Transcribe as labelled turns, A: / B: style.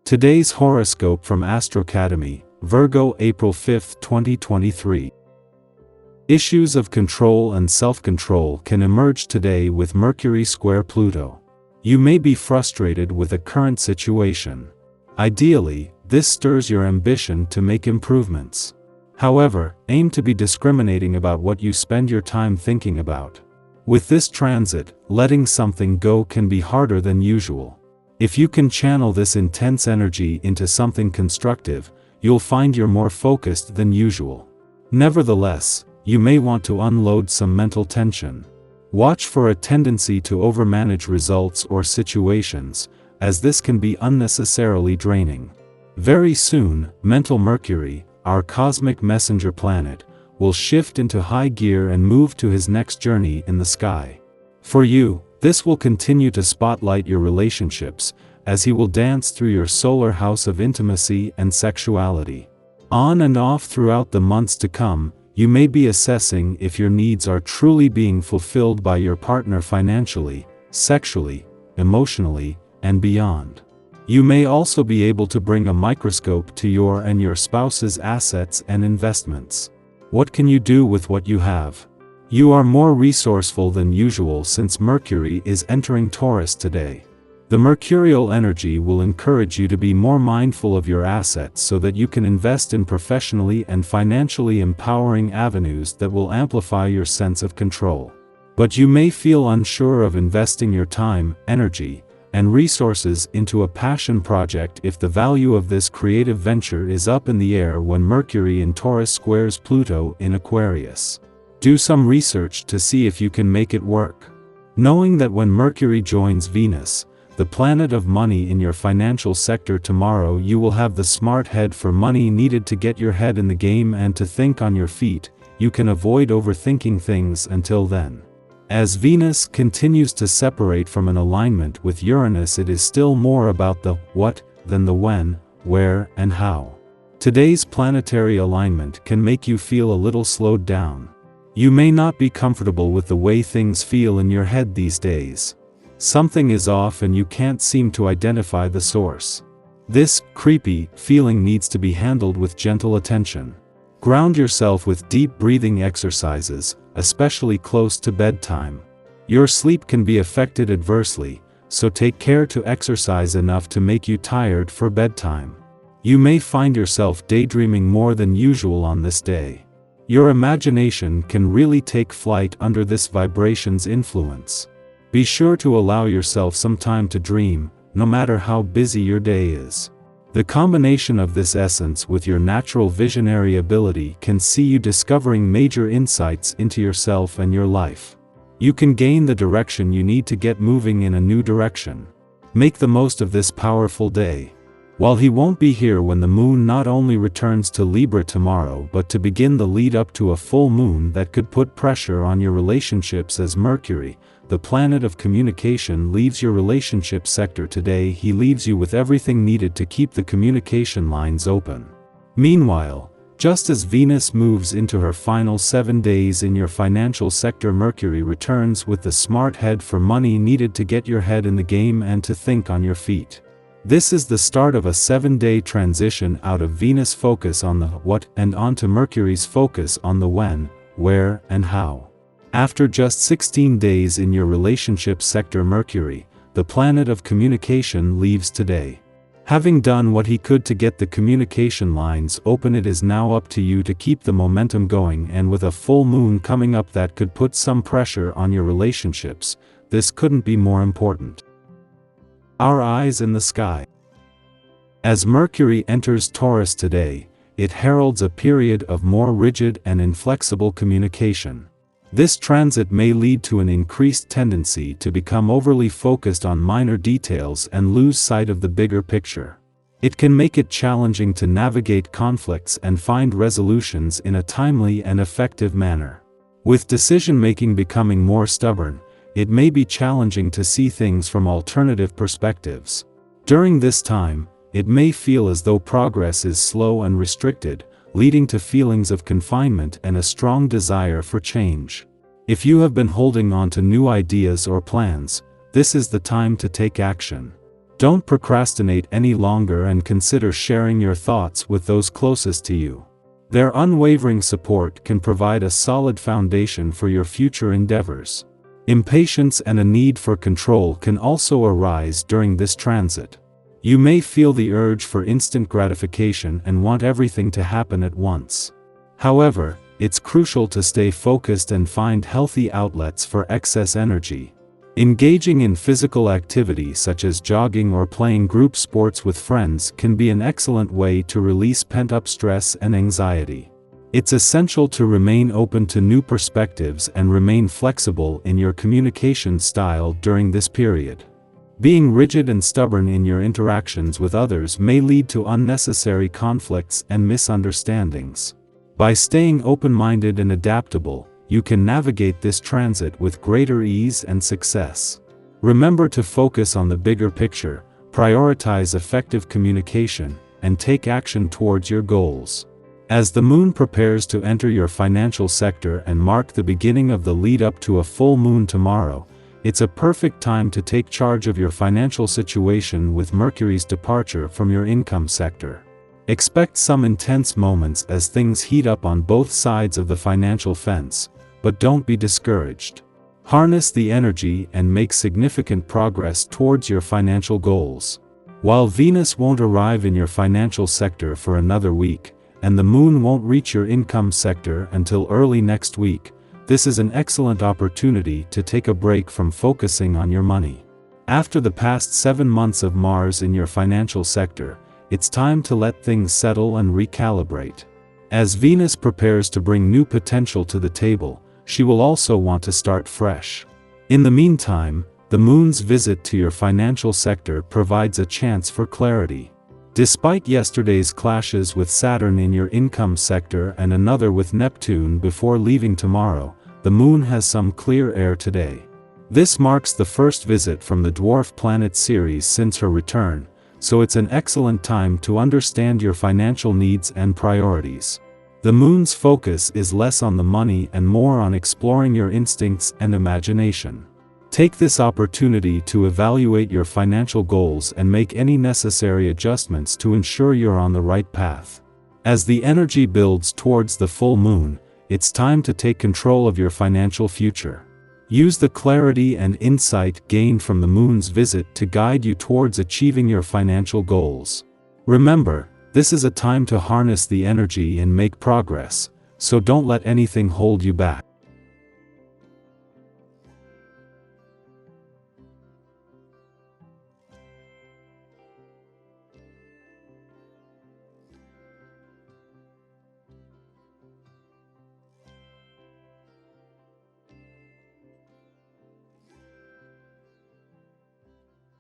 A: Today's horoscope from Astrocademy, Virgo April 5, 2023. Issues of control and self-control can emerge today with Mercury square Pluto. You may be frustrated with a current situation. Ideally, this stirs your ambition to make improvements. However, aim to be discriminating about what you spend your time thinking about. With this transit, letting something go can be harder than usual. If you can channel this intense energy into something constructive, you'll find you're more focused than usual. Nevertheless, you may want to unload some mental tension. Watch for a tendency to overmanage results or situations, as this can be unnecessarily draining. Very soon, mental Mercury, our cosmic messenger planet, will shift into high gear and move to his next journey in the sky. For you, this will continue to spotlight your relationships, as he will dance through your solar house of intimacy and sexuality. On and off throughout the months to come, you may be assessing if your needs are truly being fulfilled by your partner financially, sexually, emotionally, and beyond. You may also be able to bring a microscope to your and your spouse's assets and investments. What can you do with what you have? You are more resourceful than usual since Mercury is entering Taurus today. The mercurial energy will encourage you to be more mindful of your assets so that you can invest in professionally and financially empowering avenues that will amplify your sense of control. But you may feel unsure of investing your time, energy, and resources into a passion project if the value of this creative venture is up in the air when Mercury in Taurus squares Pluto in Aquarius. Do some research to see if you can make it work. Knowing that when Mercury joins Venus, the planet of money in your financial sector tomorrow, you will have the smart head for money needed to get your head in the game and to think on your feet. You can avoid overthinking things until then. As Venus continues to separate from an alignment with Uranus, it is still more about the what than the when, where, and how. Today's planetary alignment can make you feel a little slowed down. You may not be comfortable with the way things feel in your head these days. Something is off and you can't seem to identify the source. This creepy feeling needs to be handled with gentle attention. Ground yourself with deep breathing exercises, especially close to bedtime. Your sleep can be affected adversely, so take care to exercise enough to make you tired for bedtime. You may find yourself daydreaming more than usual on this day. Your imagination can really take flight under this vibration's influence. Be sure to allow yourself some time to dream, no matter how busy your day is. The combination of this essence with your natural visionary ability can see you discovering major insights into yourself and your life. You can gain the direction you need to get moving in a new direction. Make the most of this powerful day. While he won't be here when the moon not only returns to Libra tomorrow but to begin the lead up to a full moon that could put pressure on your relationships as Mercury, the planet of communication, leaves your relationship sector today. He leaves you with everything needed to keep the communication lines open. Meanwhile, just as Venus moves into her final 7 days in your financial sector, Mercury returns with the smart head for money needed to get your head in the game and to think on your feet. This is the start of a 7-day transition out of Venus' focus on the what and onto Mercury's focus on the when, where, and how. After just 16 days in your relationship sector, Mercury, the planet of communication, leaves today. Having done what he could to get the communication lines open, it is now up to you to keep the momentum going, and with a full moon coming up that could put some pressure on your relationships, this couldn't be more important. Our eyes in the sky. As Mercury enters Taurus today, it heralds a period of more rigid and inflexible communication. This transit may lead to an increased tendency to become overly focused on minor details and lose sight of the bigger picture. It can make it challenging to navigate conflicts and find resolutions in a timely and effective manner. With decision-making becoming more stubborn, it may be challenging to see things from alternative perspectives. During this time, it may feel as though progress is slow and restricted, leading to feelings of confinement and a strong desire for change. If you have been holding on to new ideas or plans, this is the time to take action. Don't procrastinate any longer and consider sharing your thoughts with those closest to you. Their unwavering support can provide a solid foundation for your future endeavors. Impatience and a need for control can also arise during this transit. You may feel the urge for instant gratification and want everything to happen at once. However, it's crucial to stay focused and find healthy outlets for excess energy. Engaging in physical activity such as jogging or playing group sports with friends can be an excellent way to release pent-up stress and anxiety. It's essential to remain open to new perspectives and remain flexible in your communication style during this period. Being rigid and stubborn in your interactions with others may lead to unnecessary conflicts and misunderstandings. By staying open-minded and adaptable, you can navigate this transit with greater ease and success. Remember to focus on the bigger picture, prioritize effective communication, and take action towards your goals. As the moon prepares to enter your financial sector and mark the beginning of the lead up to a full moon tomorrow, it's a perfect time to take charge of your financial situation with Mercury's departure from your income sector. Expect some intense moments as things heat up on both sides of the financial fence, but don't be discouraged. Harness the energy and make significant progress towards your financial goals. While Venus won't arrive in your financial sector for another week, and the moon won't reach your income sector until early next week, this is an excellent opportunity to take a break from focusing on your money. After the past 7 months of Mars in your financial sector, it's time to let things settle and recalibrate. As Venus prepares to bring new potential to the table, she will also want to start fresh. In the meantime, the moon's visit to your financial sector provides a chance for clarity. Despite yesterday's clashes with Saturn in your income sector and another with Neptune before leaving tomorrow, the moon has some clear air today. This marks the first visit from the dwarf planet Ceres since her return, so it's an excellent time to understand your financial needs and priorities. The moon's focus is less on the money and more on exploring your instincts and imagination. Take this opportunity to evaluate your financial goals and make any necessary adjustments to ensure you're on the right path. As the energy builds towards the full moon, it's time to take control of your financial future. Use the clarity and insight gained from the moon's visit to guide you towards achieving your financial goals. Remember, this is a time to harness the energy and make progress, so don't let anything hold you back.